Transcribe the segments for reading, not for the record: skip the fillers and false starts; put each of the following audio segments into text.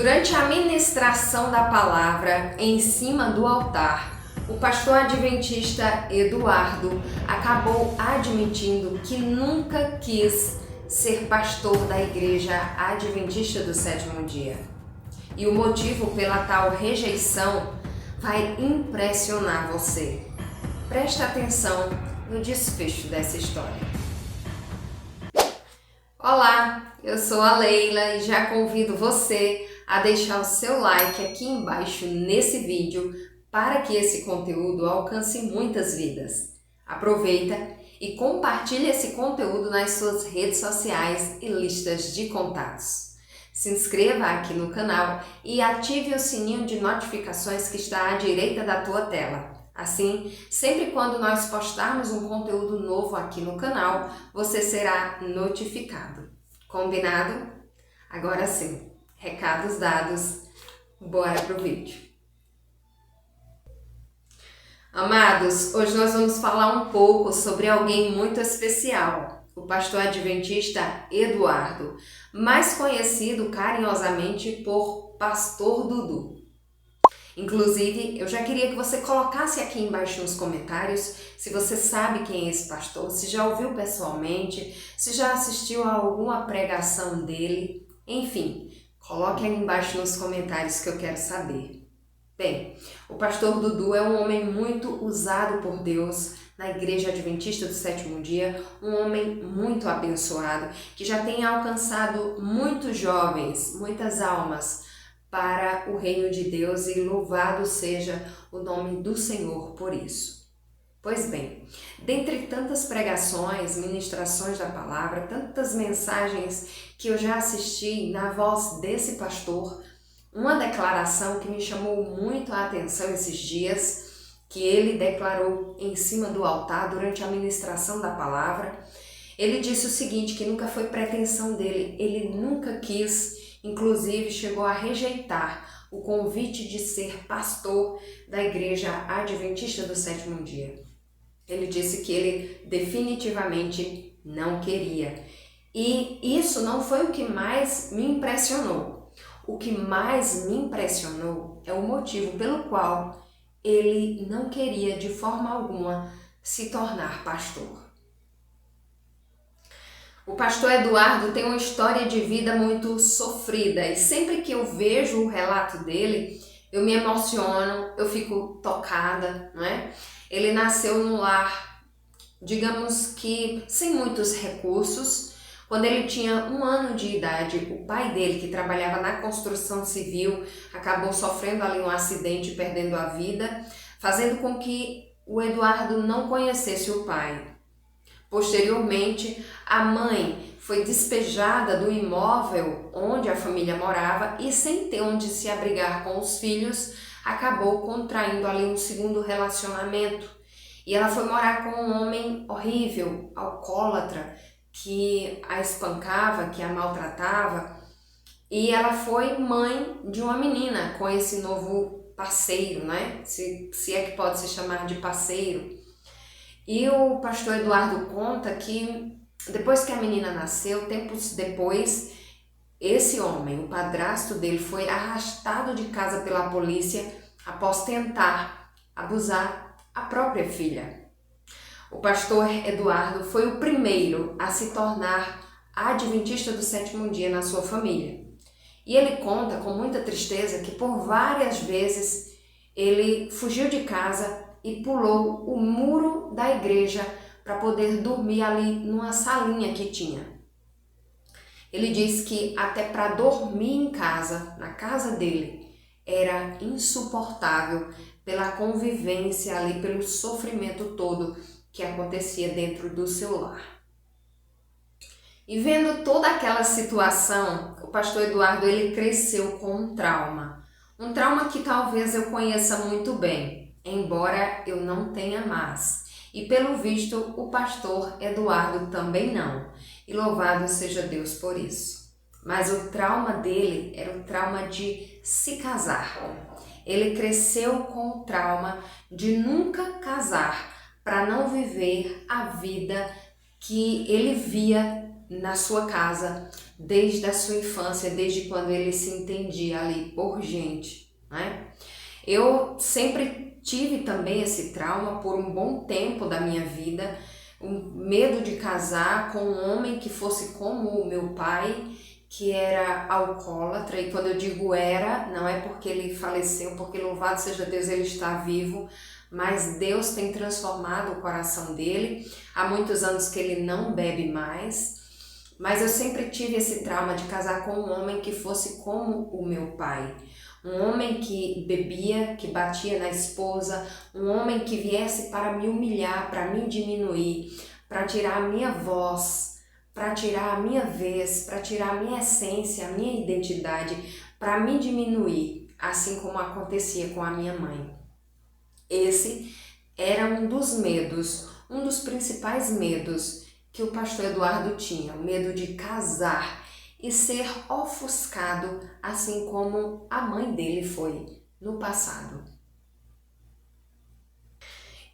Durante a ministração da palavra em cima do altar, o pastor adventista Eduardo acabou admitindo que nunca quis ser pastor da Igreja Adventista do Sétimo Dia. E o motivo pela tal rejeição vai impressionar você. Preste atenção no desfecho dessa história. Olá, eu sou a Leila e já convido você a deixar o seu like aqui embaixo nesse vídeo para que esse conteúdo alcance muitas vidas. Aproveita e compartilhe esse conteúdo nas suas redes sociais e listas de contatos. Se inscreva aqui no canal e ative o sininho de notificações que está à direita da tua tela. Assim, sempre quando nós postarmos um conteúdo novo aqui no canal, você será notificado. Combinado? Agora sim, recados dados, bora pro vídeo. Amados, hoje nós vamos falar um pouco sobre alguém muito especial, o pastor adventista Eduardo, mais conhecido carinhosamente por Pastor Dudu. Inclusive, eu já queria que você colocasse aqui embaixo nos comentários se você sabe quem é esse pastor, se já ouviu pessoalmente, se já assistiu a alguma pregação dele, enfim, coloque aí embaixo nos comentários que eu quero saber. Bem, o pastor Dudu é um homem muito usado por Deus na Igreja Adventista do Sétimo Dia, um homem muito abençoado, que já tem alcançado muitos jovens, muitas almas, para o reino de Deus e louvado seja o nome do Senhor por isso. Pois bem, dentre tantas pregações, ministrações da palavra, tantas mensagens que eu já assisti na voz desse pastor, uma declaração que me chamou muito a atenção esses dias, que ele declarou em cima do altar durante a ministração da palavra, ele disse o seguinte, que nunca foi pretensão dele, ele nunca quis. Inclusive, chegou a rejeitar o convite de ser pastor da Igreja Adventista do Sétimo Dia. Ele disse que ele definitivamente não queria. E isso não foi o que mais me impressionou. O que mais me impressionou é o motivo pelo qual ele não queria de forma alguma se tornar pastor. O pastor Eduardo tem uma história de vida muito sofrida e sempre que eu vejo o relato dele, eu me emociono, eu fico tocada, não é? Ele nasceu num lar, digamos que sem muitos recursos. Quando ele tinha 1 ano de idade, o pai dele, que trabalhava na construção civil, acabou sofrendo ali um acidente e perdendo a vida, fazendo com que o Eduardo não conhecesse o pai. Posteriormente, a mãe foi despejada do imóvel onde a família morava e, sem ter onde se abrigar com os filhos, acabou contraindo ali um segundo relacionamento. E ela foi morar com um homem horrível, alcoólatra, que a espancava, que a maltratava. E ela foi mãe de uma menina com esse novo parceiro, né? Se é que pode se chamar de parceiro. E o pastor Eduardo conta que depois que a menina nasceu, tempos depois, esse homem, o padrasto dele, foi arrastado de casa pela polícia após tentar abusar a própria filha. O pastor Eduardo foi o primeiro a se tornar adventista do sétimo dia na sua família. E ele conta com muita tristeza que por várias vezes ele fugiu de casa e pulou o muro da igreja para poder dormir ali numa salinha que tinha. Ele diz que até para dormir em casa, na casa dele, era insuportável pela convivência ali, pelo sofrimento todo que acontecia dentro do seu lar. E vendo toda aquela situação, o pastor Eduardo ele cresceu com um trauma que talvez eu conheça muito bem, embora eu não tenha mais. E pelo visto, o pastor Eduardo também não. E louvado seja Deus por isso. Mas o trauma dele era o trauma de se casar. Ele cresceu com o trauma de nunca casar, para não viver a vida que ele via na sua casa desde a sua infância, desde quando ele se entendia ali por gente, né? Eu sempre tive também esse trauma por um bom tempo da minha vida, um medo de casar com um homem que fosse como o meu pai, que era alcoólatra. E quando eu digo era, não é porque ele faleceu, porque louvado seja Deus, ele está vivo, mas Deus tem transformado o coração dele. Há muitos anos que ele não bebe mais, mas eu sempre tive esse trauma de casar com um homem que fosse como o meu pai. Um homem que bebia, que batia na esposa, um homem que viesse para me humilhar, para me diminuir, para tirar a minha voz, para tirar a minha vez, para tirar a minha essência, a minha identidade, para me diminuir, assim como acontecia com a minha mãe. Esse era um dos medos, um dos principais medos que o pastor Eduardo tinha, o medo de casar e ser ofuscado, assim como a mãe dele foi no passado.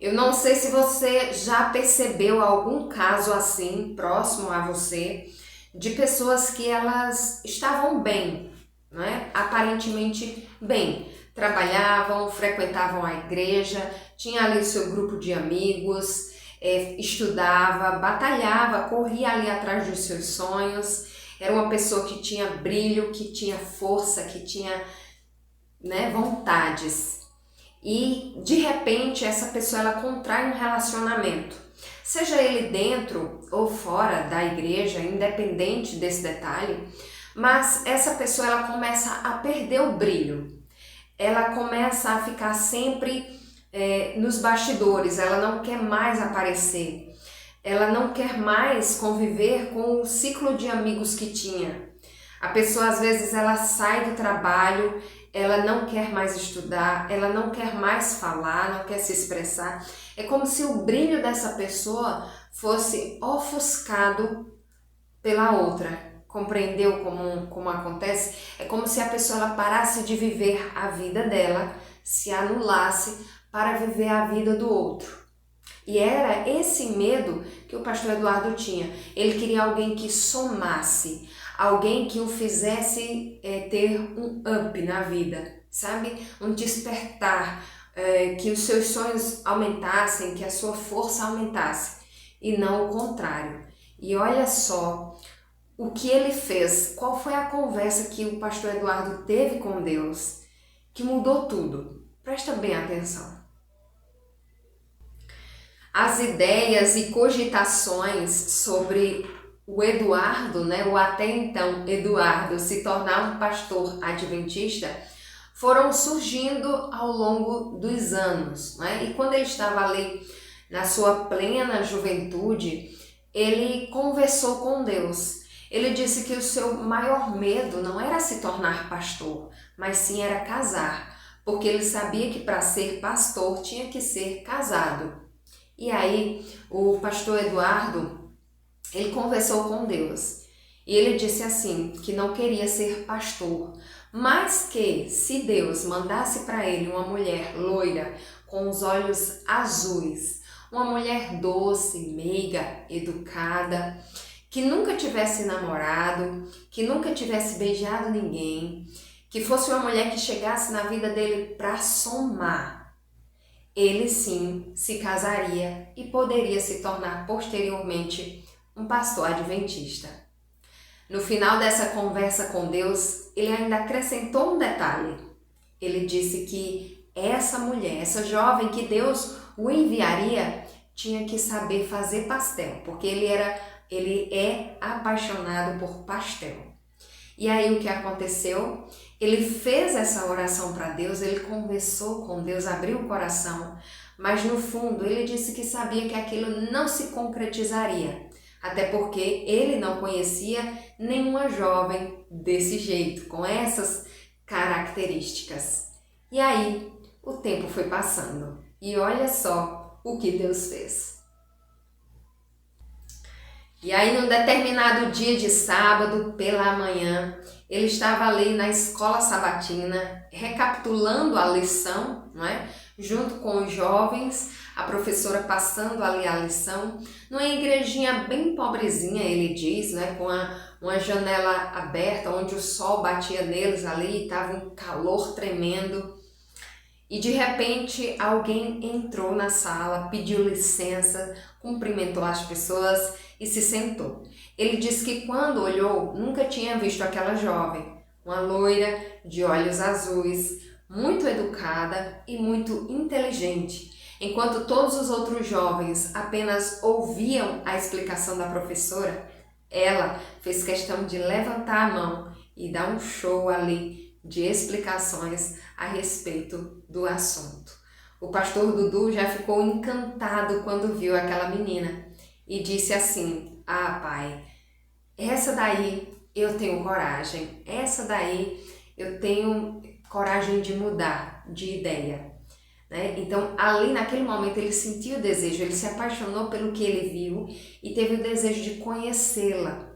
Eu não sei se você já percebeu algum caso assim, próximo a você, de pessoas que elas estavam bem, né? Aparentemente bem, trabalhavam, frequentavam a igreja, tinha ali o seu grupo de amigos, estudava, batalhava, corria ali atrás dos seus sonhos. Era uma pessoa que tinha brilho, que tinha força, que tinha, né, vontades. E de repente essa pessoa ela contrai um relacionamento, seja ele dentro ou fora da igreja, independente desse detalhe, mas essa pessoa ela começa a perder o brilho, ela começa a ficar sempre nos bastidores, ela não quer mais aparecer. Ela não quer mais conviver com o ciclo de amigos que tinha. A pessoa às vezes ela sai do trabalho, ela não quer mais estudar, ela não quer mais falar, não quer se expressar. É como se o brilho dessa pessoa fosse ofuscado pela outra. Compreendeu como acontece? É como se a pessoa ela parasse de viver a vida dela, se anulasse para viver a vida do outro. E era esse medo que o pastor Eduardo tinha. Ele queria alguém que somasse, alguém que o fizesse ter um up na vida, sabe? Um despertar, que os seus sonhos aumentassem, que a sua força aumentasse, e não o contrário. E olha só o que ele fez, qual foi a conversa que o pastor Eduardo teve com Deus, que mudou tudo. Presta bem atenção. As ideias e cogitações sobre o Eduardo, né, o até então Eduardo, se tornar um pastor adventista, foram surgindo ao longo dos anos, né? E quando ele estava ali na sua plena juventude, ele conversou com Deus. Ele disse que o seu maior medo não era se tornar pastor, mas sim era casar, porque ele sabia que para ser pastor tinha que ser casado. E aí, o pastor Eduardo, ele conversou com Deus e ele disse assim, que não queria ser pastor, mas que se Deus mandasse para ele uma mulher loira, com os olhos azuis, uma mulher doce, meiga, educada, que nunca tivesse namorado, que nunca tivesse beijado ninguém, que fosse uma mulher que chegasse na vida dele para somar, ele sim se casaria e poderia se tornar posteriormente um pastor adventista. No final dessa conversa com Deus, ele ainda acrescentou um detalhe. Ele disse que essa mulher, essa jovem que Deus o enviaria, tinha que saber fazer pastel, porque ele é apaixonado por pastel. E aí o que aconteceu? Ele fez essa oração para Deus, ele conversou com Deus, abriu o coração, mas no fundo ele disse que sabia que aquilo não se concretizaria, até porque ele não conhecia nenhuma jovem desse jeito, com essas características. E aí o tempo foi passando e olha só o que Deus fez. E aí, num determinado dia de sábado, pela manhã, ele estava ali na escola sabatina, recapitulando a lição, não é? junto com os jovens, a professora passando ali a lição, numa igrejinha bem pobrezinha, ele diz, né, com uma janela aberta, onde o sol batia neles ali, estava um calor tremendo. E de repente alguém entrou na sala, pediu licença, cumprimentou as pessoas e se sentou. Ele disse que quando olhou, nunca tinha visto aquela jovem, uma loira de olhos azuis, muito educada e muito inteligente. Enquanto todos os outros jovens apenas ouviam a explicação da professora, ela fez questão de levantar a mão e dar um show ali de explicações a respeito do assunto. O pastor Dudu já ficou encantado quando viu aquela menina e disse assim: "Ah, pai, essa daí eu tenho coragem, essa daí eu tenho coragem de mudar de ideia." Né? Então, ali naquele momento ele sentiu o desejo, ele se apaixonou pelo que ele viu e teve o desejo de conhecê-la.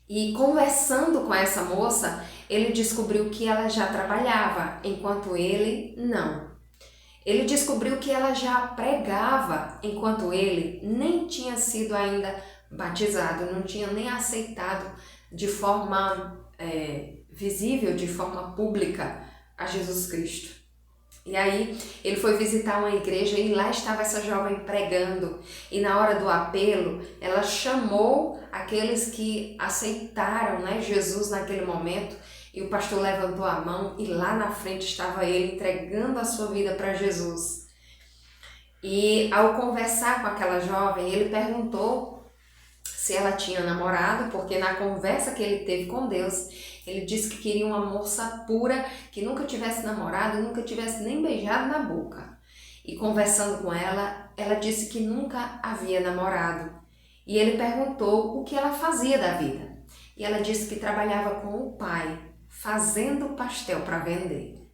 E conversando com essa moça, ele descobriu que ela já trabalhava, enquanto ele não. Ele descobriu que ela já pregava, enquanto ele nem tinha sido ainda batizado, não tinha nem aceitado de forma visível, de forma pública a Jesus Cristo. E aí ele foi visitar uma igreja e lá estava essa jovem pregando. E na hora do apelo, ela chamou aqueles que aceitaram, né, Jesus naquele momento. E o pastor levantou a mão e lá na frente estava ele entregando a sua vida para Jesus. E ao conversar com aquela jovem, ele perguntou se ela tinha namorado, porque na conversa que ele teve com Deus, ele disse que queria uma moça pura, que nunca tivesse namorado, nunca tivesse nem beijado na boca. E conversando com ela, ela disse que nunca havia namorado. E ele perguntou o que ela fazia da vida. E ela disse que trabalhava com o pai, fazendo pastel para vender.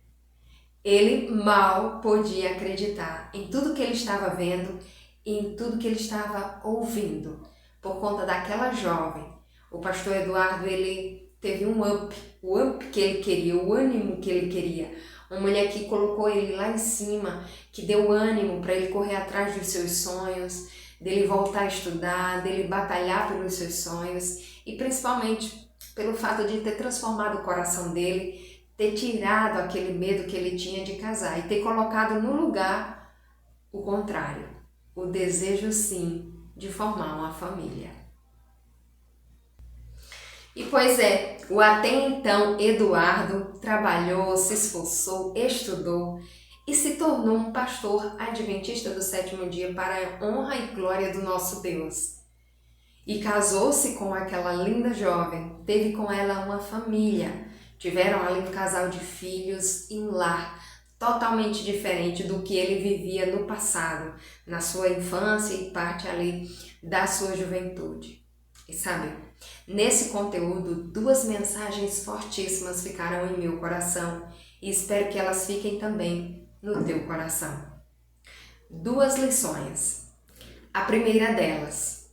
Ele mal podia acreditar em tudo que ele estava vendo e em tudo que ele estava ouvindo. Por conta daquela jovem, o pastor Eduardo, ele teve um up, o up que ele queria, o ânimo que ele queria. Uma mulher que colocou ele lá em cima, que deu ânimo para ele correr atrás dos seus sonhos, dele voltar a estudar, dele batalhar pelos seus sonhos e principalmente pelo fato de ter transformado o coração dele, ter tirado aquele medo que ele tinha de casar e ter colocado no lugar o contrário, o desejo sim de formar uma família. E pois é, o até então Eduardo trabalhou, se esforçou, estudou e se tornou um pastor adventista do sétimo dia para a honra e glória do nosso Deus. E casou-se com aquela linda jovem, teve com ela uma família, tiveram ali um casal de filhos e um lar totalmente diferente do que ele vivia no passado, na sua infância e parte ali da sua juventude. E sabe, nesse conteúdo, duas mensagens fortíssimas ficaram em meu coração e espero que elas fiquem também no teu coração. Duas lições. A primeira delas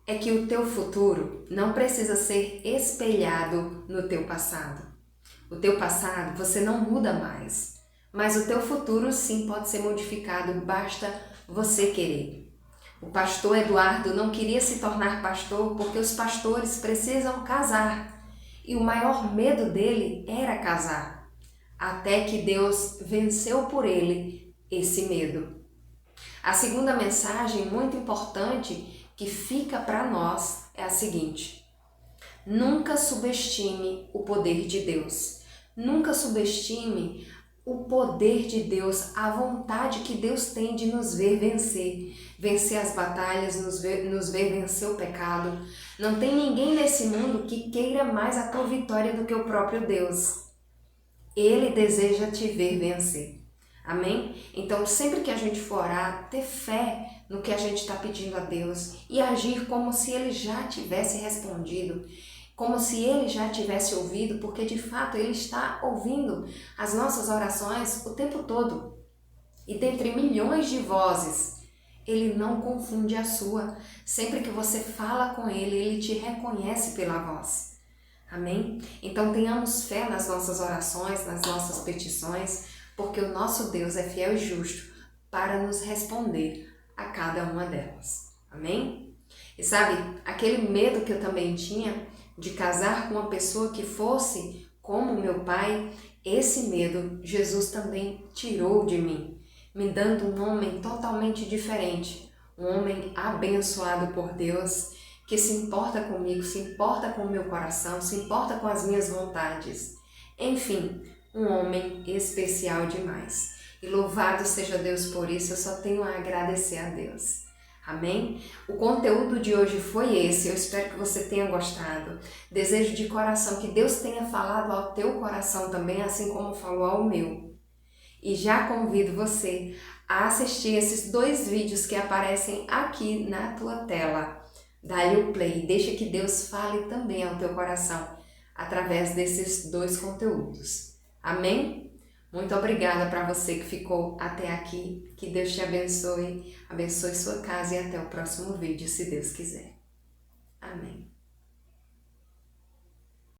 é que o teu futuro não precisa ser espelhado no teu passado. O teu passado você não muda mais. Mas o teu futuro sim pode ser modificado, basta você querer. O pastor Eduardo não queria se tornar pastor porque os pastores precisam casar. E o maior medo dele era casar. Até que Deus venceu por ele esse medo. A segunda mensagem muito importante que fica para nós é a seguinte: nunca subestime o poder de Deus. Nunca subestime o poder de Deus, a vontade que Deus tem de nos ver vencer as batalhas, nos ver vencer o pecado. Não tem ninguém nesse mundo que queira mais a tua vitória do que o próprio Deus. Ele deseja te ver vencer. Amém? Então, sempre que a gente for orar, ter fé no que a gente está pedindo a Deus e agir como se Ele já tivesse respondido, como se Ele já tivesse ouvido, porque de fato Ele está ouvindo as nossas orações o tempo todo. E dentre milhões de vozes, Ele não confunde a sua. Sempre que você fala com Ele, Ele te reconhece pela voz. Amém? Então tenhamos fé nas nossas orações, nas nossas petições, porque o nosso Deus é fiel e justo para nos responder a cada uma delas. Amém? E sabe, aquele medo que eu também tinha de casar com uma pessoa que fosse como meu pai, esse medo Jesus também tirou de mim, me dando um homem totalmente diferente, um homem abençoado por Deus, que se importa comigo, se importa com o meu coração, se importa com as minhas vontades. Enfim, um homem especial demais. E louvado seja Deus por isso, eu só tenho a agradecer a Deus. Amém? O conteúdo de hoje foi esse, eu espero que você tenha gostado. Desejo de coração que Deus tenha falado ao teu coração também, assim como falou ao meu. E já convido você a assistir esses 2 vídeos que aparecem aqui na tua tela. Dá-lhe o play, deixa que Deus fale também ao teu coração através desses 2 conteúdos. Amém? Muito obrigada para você que ficou até aqui. Que Deus te abençoe sua casa e até o próximo vídeo, se Deus quiser. Amém.